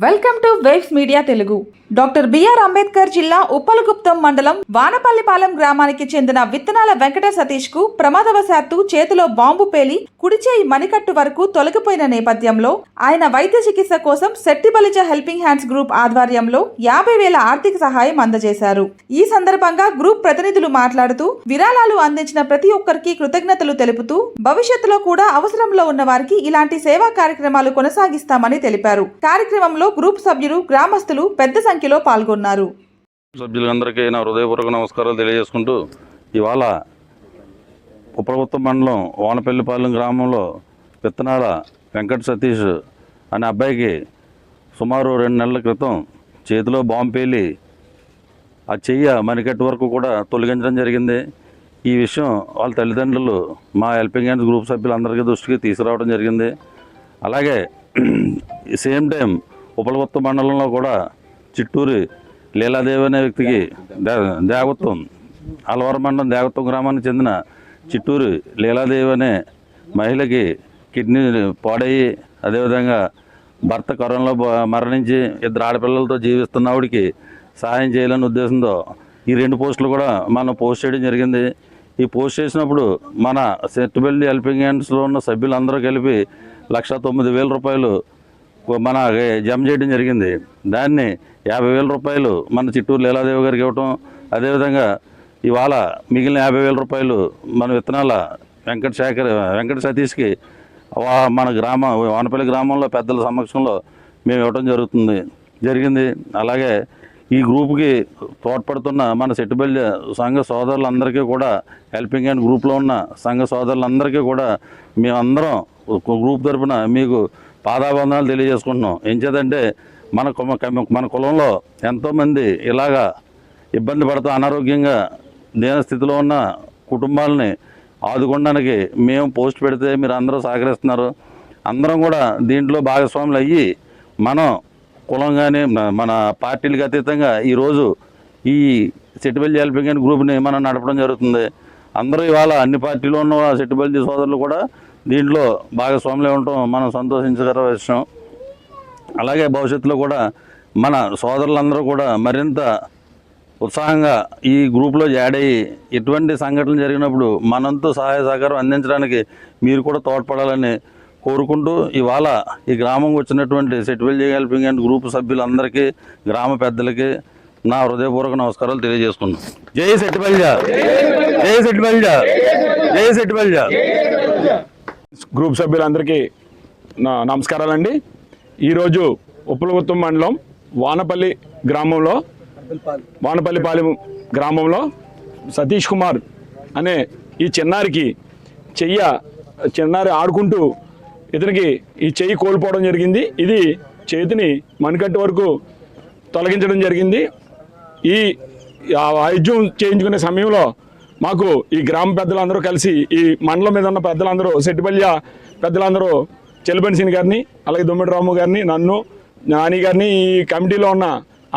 Welcome to waves media Telugu. Doctor BR Ambedkar జిల్లా ఉప్పలగుప్తం మండలం వానపల్లిపాలెం గ్రామానికి చెందిన విత్తనాల వెంకట సతీష్ కు ప్రమాదవశాత్తు చేతిలో బాంబు పేలి కుడిచేయి మణికట్టు వరకు తొలగిపోయిన నేపథ్యంలో ఆయన వైద్య చికిత్స కోసం సెట్టిబలిజ హెల్పింగ్ హ్యాండ్స్ గ్రూప్ ఆధ్వర్యంలో 50,000 ఆర్థిక సహాయం అందజేశారు. ఈ సందర్భంగా గ్రూప్ ప్రతినిధులు మాట్లాడుతూ విరాళాలు అందించిన ప్రతి ఒక్కరికి కృతజ్ఞతలు తెలుపుతూ భవిష్యత్తులో కూడా అవసరంలో ఉన్న వారికి ఇలాంటి సేవా కార్యక్రమాలు కొనసాగిస్తామని తెలిపారు. కార్యక్రమంలో గ్రూప్ సభ్యులు, గ్రామస్తులు పెద్ద సంఖ్యలో పాల్గొన్నారు. సభ్యులందరికీ నా హృదయపూర్వక నమస్కారాలు తెలియజేసుకుంటూ, ఇవాళ ఉప్పలగుప్తం మండలం వానపల్లిపాలెం గ్రామంలో విత్తనాల వెంకట సతీష్ అనే అబ్బాయికి సుమారు 2 నెలల క్రితం చేతిలో బాంబు పేలి ఆ చెయ్య మణికట్టు వరకు కూడా తొలగించడం జరిగింది. ఈ విషయం వాళ్ళ తల్లిదండ్రులు మా హెల్పింగ్ హ్యాండ్స్ గ్రూప్ సభ్యులందరికీ దృష్టికి తీసుకురావడం జరిగింది. అలాగే సేమ్ టైం ఉప్పలగుప్తం మండలంలో కూడా చిట్టూరి లీలాదేవి అనే వ్యక్తికి దేవత్వం అలవరం మండలం దేవత్వం గ్రామానికి చెందిన చిట్టూరి లీలాదేవి అనే మహిళకి కిడ్నీ పాడయ్యి, అదేవిధంగా భర్త కరోనాలో మరణించి 2 ఆడపిల్లలతో జీవిస్తున్నవాడికి సహాయం చేయాలనే ఉద్దేశంతో ఈ 2 పోస్టులు కూడా మనం పోస్ట్ చేయడం జరిగింది. ఈ పోస్ట్ చేసినప్పుడు మన సెట్టిబలిజ హెల్పింగ్ హ్యాండ్స్లో ఉన్న సభ్యులందరూ కలిపి 1,09,000 రూపాయలు మన జమ చేయడం జరిగింది. దాన్ని 50,000 రూపాయలు మన చిట్టూరు లీలాదేవి గారికి ఇవ్వటం, అదేవిధంగా ఇవాళ మిగిలిన 50,000 రూపాయలు మన విత్తనాల వెంకట సతీష్కి మన వానపల్లి గ్రామంలో పెద్దల సమక్షంలో మేము ఇవ్వటం జరిగింది. అలాగే ఈ గ్రూప్కి తోడ్పడుతున్న మన సెట్టిబలిజ సంఘ సోదరులందరికీ కూడా, హెల్పింగ్ హ్యాండ్ గ్రూప్లో ఉన్న సంఘ సోదరులందరికీ కూడా మేమందరం గ్రూప్ తరఫున మీకు పాదాబంధనాలు తెలియజేసుకుంటున్నాం. ఏం చేద్దంటే మన కులంలో ఎంతోమంది ఇలాగా ఇబ్బంది పడుతూ అనారోగ్యంగా దీన స్థితిలో ఉన్న కుటుంబాలని ఆదుకోవడానికి మేము పోస్ట్ పెడితే మీరు అందరూ సహకరిస్తున్నారు. అందరం కూడా దీంట్లో భాగస్వాములు అయ్యి మనం కులం కానీ మన పార్టీలకు అతీతంగా ఈరోజు ఈ సెట్టిబలిజ హెల్పింగ్ హ్యాండ్ గ్రూప్ని మనం నడపడం జరుగుతుంది. అందరూ ఇవాళ అన్ని పార్టీలో ఉన్న సెట్టిబలిజ సోదరులు కూడా దీంట్లో భాగస్వాములే ఉండటం మనం సంతోషించగల విషయం. అలాగే భవిష్యత్తులో కూడా మన సోదరులందరూ కూడా మరింత ఉత్సాహంగా ఈ గ్రూప్లో యాడ్ అయ్యి ఎటువంటి సంఘటనలు జరిగినప్పుడు మనంతో సహాయ సహకారం అందించడానికి మీరు కూడా తోడ్పడాలని కోరుకుంటూ, ఇవాళ ఈ గ్రామంకి వచ్చినటువంటి సెట్టిబలిజ హెల్పింగ్ హ్యాండ్ గ్రూప్ సభ్యులందరికీ, గ్రామ పెద్దలకి నా హృదయపూర్వక నమస్కారాలు తెలియజేసుకున్నాను. జై సెట్టిబలిజ, జై సెట్టిబలిజ, జై సెట్టిబలిజ. గ్రూప్ సభ్యులందరికీ నా నమస్కారాలండి. ఈరోజు ఉప్పలగుప్తం మండలం వానపల్లిపాలెం గ్రామంలో సతీష్ కుమార్ అనే ఈ చిన్నారి ఆడుకుంటూ ఇతనికి ఈ చెయ్యి కోల్పోవడం జరిగింది. ఇది చేతిని మణికట్టు వరకు తొలగించడం జరిగింది. ఈ వైద్యం చేయించుకునే సమయంలో మాకు ఈ గ్రామ పెద్దలందరూ కలిసి, ఈ మండలం మీద ఉన్న పెద్దలందరూ, సెట్టిబలిజ పెద్దలందరూ, చెల్లిబన్సీని గారిని, అలాగే దొమ్మిడి రాము గారిని, నన్ను, నాని గారిని, ఈ కమిటీలో ఉన్న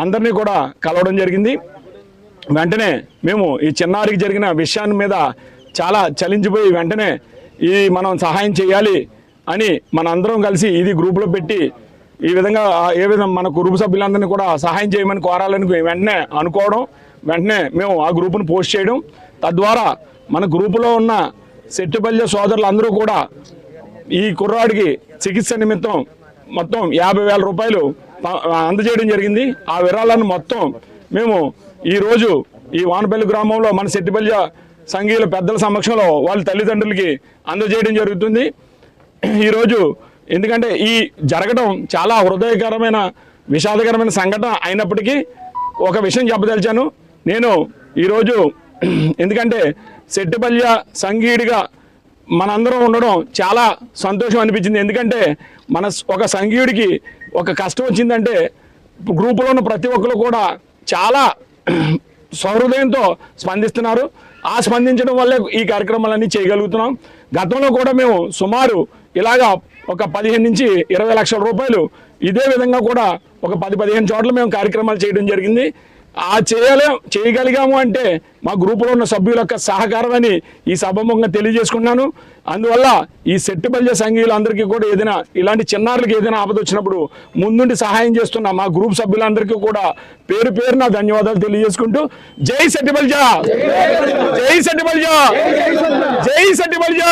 అందరినీ కూడా కలవడం జరిగింది. వెంటనే మేము ఈ చిన్నారికి జరిగిన విషయాన్ని మీద చాలా చలించిపోయి వెంటనే మనం సహాయం చేయాలి అని మనందరం కలిసి ఇది గ్రూప్లో పెట్టి ఈ విధంగా మన గ్రూప్ సభ్యులందరినీ కూడా సహాయం చేయమని కోరాలని వెంటనే అనుకోవడం, వెంటనే మేము ఆ గ్రూప్ను పోస్ట్ చేయడం, తద్వారా మన గ్రూపులో ఉన్న సెట్టిబలిజ సోదరులందరూ కూడా ఈ కుర్రాడికి చికిత్స నిమిత్తం మొత్తం 50,000 రూపాయలు అందజేయడం జరిగింది. ఆ విరాళాన్ని మొత్తం మేము ఈరోజు ఈ వానపల్లి గ్రామంలో మన సెట్టిబలిజ సంఘీయుల పెద్దల సమక్షంలో వాళ్ళ తల్లిదండ్రులకి అందజేయడం జరుగుతుంది. ఈరోజు ఎందుకంటే ఈ జరగడం చాలా హృదయకరమైన, విషాదకరమైన సంఘటన అయినప్పటికీ ఒక విషయం చెప్పదలిచాను నేను ఈరోజు. ఎందుకంటే సెట్టిబలిజ సంఘీయుడిగా మనందరం ఉండడం చాలా సంతోషం అనిపించింది. ఎందుకంటే ఒక సంఘీయుడికి ఒక కష్టం వచ్చిందంటే గ్రూపులో ఉన్న ప్రతి ఒక్కరు కూడా చాలా సహృదయంతో స్పందిస్తున్నారు. ఆ స్పందించడం వల్లే ఈ కార్యక్రమాలన్నీ చేయగలుగుతున్నాం. గతంలో కూడా మేము సుమారు ఇలాగా ఒక 15 నుంచి 20 లక్షల రూపాయలు ఇదే విధంగా కూడా ఒక 10-15 చోట్ల మేము కార్యక్రమాలు చేయడం జరిగింది. చేయగలిగాము అంటే మా గ్రూపులో ఉన్న సభ్యుల యొక్క సహకారం అని ఈ సభాముఖంగా తెలియజేసుకున్నాను. అందువల్ల ఈ సెట్టుబల్య సంఘీయులందరికీ కూడా ఏదైనా ఇలాంటి చిన్నారులకి ఏదైనా ఆపద వచ్చినప్పుడు ముందుండి సహాయం చేస్తున్న మా గ్రూప్ సభ్యులందరికీ కూడా పేరు పేరున ధన్యవాదాలు తెలియజేసుకుంటూ జై సెట్టుబల్య, జై సెట్టుబల్య, జై సెట్టుబల్య.